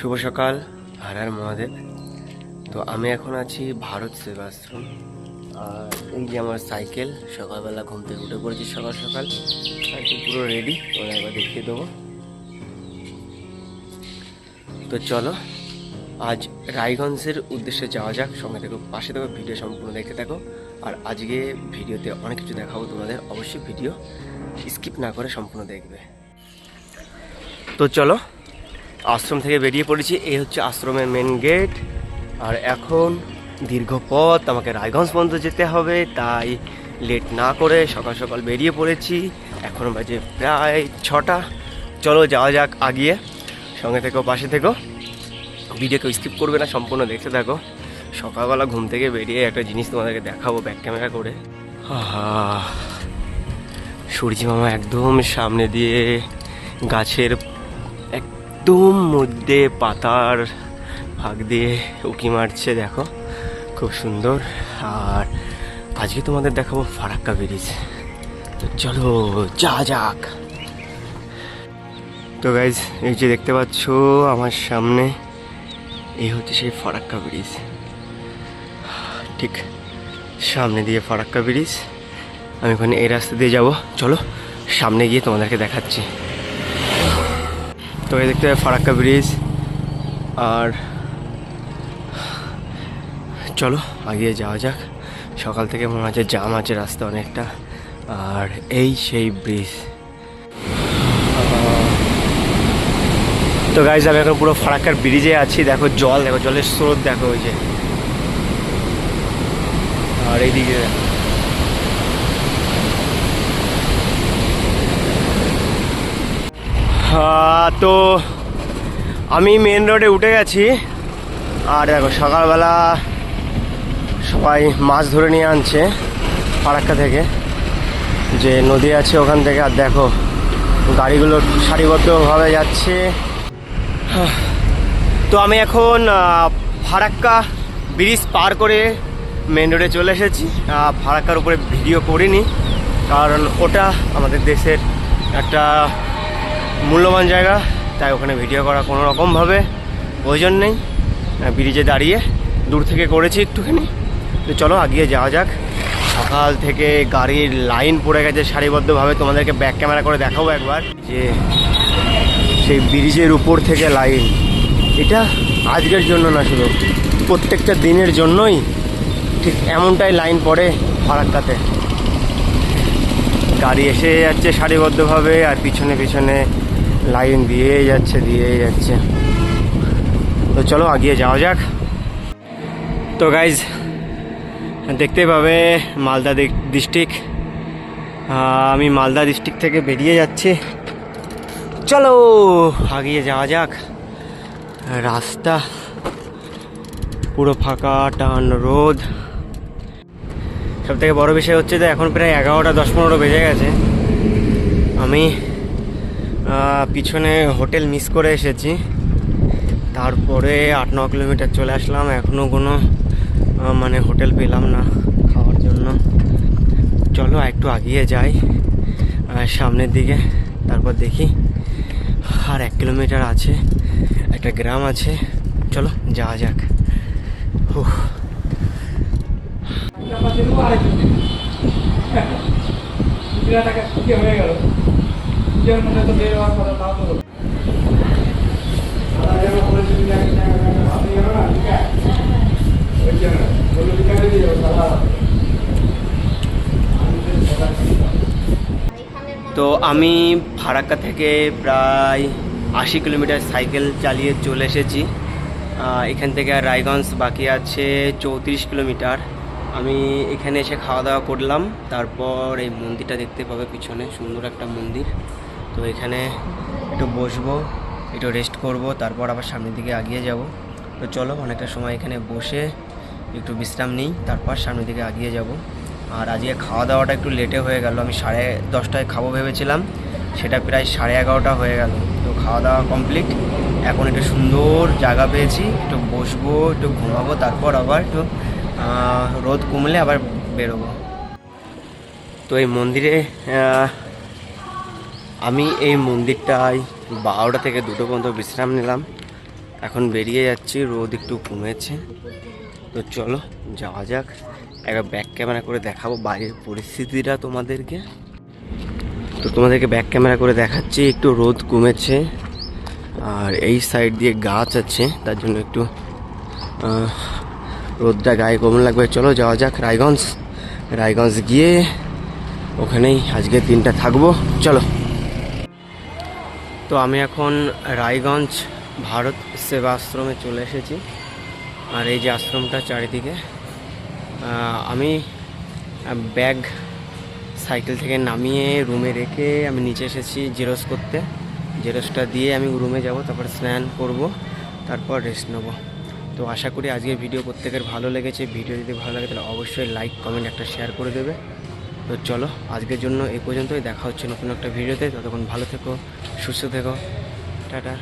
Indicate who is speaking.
Speaker 1: শুভ সকাল, হর হর মহাদেব। তো আমি এখন আছি ভারত সেবাশ্রম। আর এই যে আমার সাইকেল, সকালবেলা ঘুম থেকে উঠে পড়েছি সকাল সকাল। সাইকেল পুরো রেডি, তোমরা একবার দেখিয়ে দেবো। তো চলো আজ রায়গঞ্জের উদ্দেশ্যে যাওয়া যাক। সঙ্গে থেকে পাশে থেকে ভিডিও সম্পূর্ণ দেখতে থাকো। আর আজকে ভিডিওতে অনেক কিছু দেখাবো তোমাদের, অবশ্যই ভিডিও স্কিপ না করে সম্পূর্ণ দেখবে। তো চলো, আশ্রম থেকে বেরিয়ে পড়েছি। এই হচ্ছে আশ্রমের মেন গেট। আর এখন দীর্ঘ পথ আমাকে রায়গঞ্জ পর্যন্ত যেতে হবে, তাই লেট না করে সকাল সকাল বেরিয়ে পড়েছি। এখন বাজে প্রায় 6টা। চলো যাওয়া যাক আগিয়ে। সঙ্গে থেকো, পাশে থেকো, ভিডিওকে স্কিপ করবে না, সম্পূর্ণ দেখতে থাকো। সকালবেলা ঘুম থেকে বেরিয়ে একটা জিনিস তোমাদেরকে দেখাবো ব্যাক ক্যামেরা করে। সূর্যি মামা একদম সামনে দিয়ে গাছের একদম মধ্যে পাতার ফাঁক দিয়ে উঁকি মারছে, দেখো খুব সুন্দর। আর আজকে তোমাদের দেখাবো ফারাক্কা ব্রিজ। তো চলো যা যাক। তো গাইজ, এই যে দেখতে পাচ্ছ আমার সামনে, এই হচ্ছে সেই ফারাক্কা ব্রিজ। ঠিক সামনে দিয়ে ফারাক্কা ব্রিজ। আমি ওখানে এই রাস্তা দিয়ে যাব। চলো সামনে গিয়ে তোমাদেরকে দেখাচ্ছি। তো এই দেখতে হবে ফারাক্কা ব্রিজ। আর চলো আগিয়ে যাওয়া যাক। সকাল থেকে মনে হচ্ছে জাম আছে রাস্তা অনেকটা। আর এই সেই ব্রিজ। তো গাইজ, আমি এখন পুরো ফারাক্কার ব্রিজে আছি। দেখো জল, দেখো জলের স্রোত, দেখো ওই যে। আর এইদিকে তো আমি মেন রোডে উঠে গেছি। আর দেখো সকালবেলা সবাই মাছ ধরে নিয়ে আনছে ফারাক্কা থেকে, যে নদী আছে ওখান থেকে। আর দেখো গাড়িগুলো সারিবদ্ধভাবে যাচ্ছে। তো আমি এখন ফারাক্কা ব্রিজ পার করে মেন রোডে চলে এসেছি। ফারাক্কার উপরে ভিডিও করিনি, কারণ ওটা আমাদের দেশের একটা মূল্যবান জায়গা, তাই ওখানে ভিডিও করা কোনো রকমভাবে প্রয়োজন নেই। ব্রিজে দাঁড়িয়ে দূর থেকে করেছি একটুখানি। তো চলো আগিয়ে যাওয়া যাক। সকাল থেকে গাড়ির লাইন পড়ে গেছে সারিবদ্ধভাবে, তোমাদেরকে ব্যাক ক্যামেরা করে দেখাবো একবার, যে সেই ব্রিজের উপর থেকে লাইন। এটা আজকের জন্য না, শুধু প্রত্যেকটা দিনের জন্যই ঠিক এমনটাই লাইন পড়ে ফারাক্কাতে। গাড়ি এসে যাচ্ছে সারিবদ্ধভাবে, আর পিছনে পিছনে লাইন দিয়েই যাচ্ছে। তো চলো আগিয়ে যাওয়া যাক। তো গাইজ, দেখতে পাবে মালদা ডিস্ট্রিক্ট। আমি মালদা ডিস্ট্রিক্ট থেকে বেরিয়ে যাচ্ছি। চলো আগিয়ে যাওয়া যাক। রাস্তা পুরো ফাঁকা, টান রোদ। সব থেকে বড় বিষয় হচ্ছে যে এখন প্রায় 11টা 10-15 বেজে গেছে। আমি পিছনে হোটেল মিস করে এসেছি। তারপরে 8-9 কিলোমিটার চলে আসলাম, এখনও কোনো হোটেল পেলাম না খাওয়ার জন্য। চলো একটু আগিয়ে যাই সামনের দিকে, তারপর দেখি। আর 1 কিলোমিটার আছে, একটা গ্রাম আছে। চলো যাওয়া যাক। তো আমি ফারাক্কা থেকে প্রায় 80 কিলোমিটার সাইকেল চালিয়ে চলে এসেছি। এখান থেকে আর রায়গঞ্জ বাকি আছে 34 কিলোমিটার। আমি এখানে এসে খাওয়া দাওয়া করলাম। তারপর এই মন্দিরটা দেখতে পাবে পিছনে, সুন্দর একটা মন্দির। তো এখানে একটু বসবো, একটু রেস্ট করব, তারপর আবার সামনের দিকে এগিয়ে যাব। তো চলো অনেকটা সময় এখানে বসে একটু বিশ্রাম নিই, তারপর সামনের দিকে এগিয়ে যাব। আর আজকে খাওয়া দাওয়াটা একটু লেটে হয়ে গেল। আমি 10:30টায় খাবো ভেবেছিলাম, সেটা প্রায় 11:30 হয়ে গেল। তো খাওয়া দাওয়া কমপ্লিট। এখন একটু সুন্দর জায়গা পেয়েছি, একটু বসবো, একটু ঘুমাবো, তারপর আবার একটু রোদ কমলে আবার বেরোবো। তো এই মন্দিরে আমি এই মন্দিরটায় 12টা থেকে 2টো পর্যন্ত বিশ্রাম নিলাম। এখন বেরিয়ে যাচ্ছি, রোদ একটু কমেছে। তো চলো যাওয়া যাক, একবার ব্যাক ক্যামেরা করে দেখাবো বাইরের পরিস্থিতিটা তোমাদেরকে। তো তোমাদেরকে ব্যাক ক্যামেরা করে দেখাচ্ছি, একটু রোদ কমেছে আর এই সাইড দিয়ে গাছ আছে, তার জন্য একটু রোদটা গায়ে কম লাগবে। চলো যাওয়া যাক রায়গঞ্জ। রায়গঞ্জ গিয়ে ওখানেই আজকের দিনটা থাকবো। চলো। তো আমি এখন রায়গঞ্জ ভারত সেবা আশ্রমে চলে এসেছি। আর এই যে আশ্রমটা চারিদিকে, আমি ব্যাগ সাইকেল থেকে নামিয়ে রুমে রেখে আমি নিচে এসেছি জেরক্স করতে। জেরক্সটা দিয়ে আমি রুমে যাব, তারপর স্নান করব, তারপর রেস্ট নেব। তো আশা করি আজকের ভিডিও প্রত্যেকের ভালো লেগেছে। ভিডিও যদি ভালো লাগে তাহলে অবশ্যই লাইক কমেন্ট একটা শেয়ার করে দেবে। তো চলো আজকের জন্য এই পর্যন্তই, দেখা হচ্ছে নতুন একটা ভিডিওতে। ততক্ষণ ভালো থেকো, সুস্থ থেকো, টাটা।